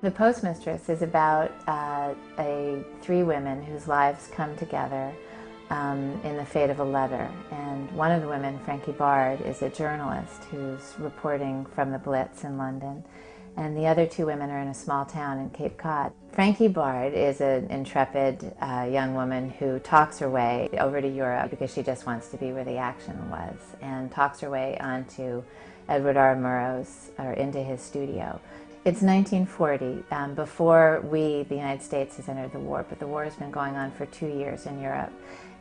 The Postmistress is about three women whose lives come together in the fate of a letter. And one of the women, Frankie Bard, is a journalist who's reporting from the Blitz in London. And the other two women are in a small town in Cape Cod. Frankie Bard is an intrepid young woman who talks her way over to Europe because she just wants to be where the action was, and talks her way onto Edward R. Murrow's, or into his studio. It's 1940, before the United States, has entered the war, but the war has been going on for 2 years in Europe.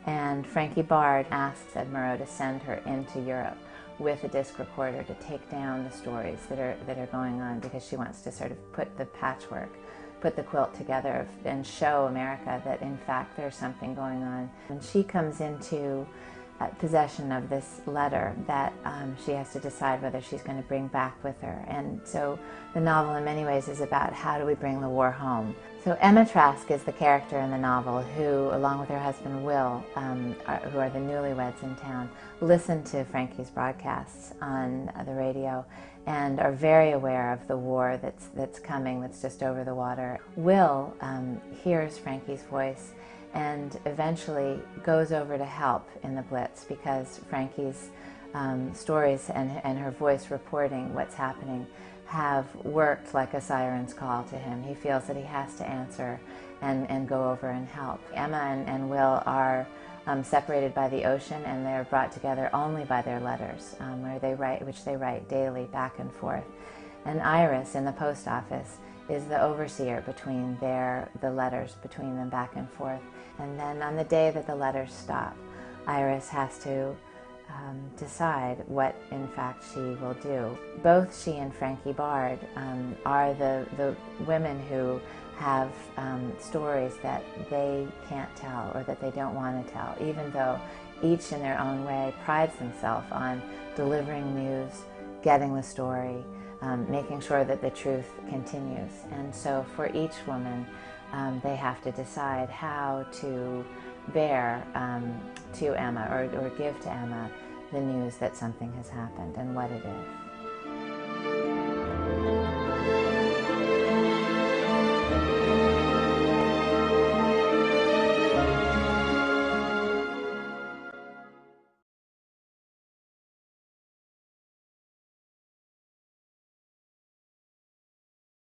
And Frankie Bard asks Ed Murrow to send her into Europe with a disc recorder to take down the stories that are going on, because she wants to sort of put the patchwork, put the quilt together and show America that in fact there's something going on. And she comes into possession of this letter that she has to decide whether she's going to bring back with her. And so the novel in many ways is about how do we bring the war home. So Emma Trask is the character in the novel who, along with her husband Will, who are the newlyweds in town, listen to Frankie's broadcasts on the radio and are very aware of the war that's coming, that's just over the water. Will hears Frankie's voice and eventually goes over to help in the Blitz, because Frankie's stories and her voice reporting what's happening have worked like a siren's call to him. He feels that he has to answer and go over and help. Emma and Will are separated by the ocean, and they're brought together only by their letters, which they write daily back and forth. And Iris in the post office is the overseer between the letters between them back and forth. And then on the day that the letters stop, Iris has to decide what in fact she will do. Both she and Frankie Bard are the women who have stories that they can't tell or that they don't want to tell, even though each in their own way prides themselves on delivering news, getting the story, making sure that the truth continues. And so for each woman, they have to decide how to bear to Emma or give to Emma the news that something has happened and what it is.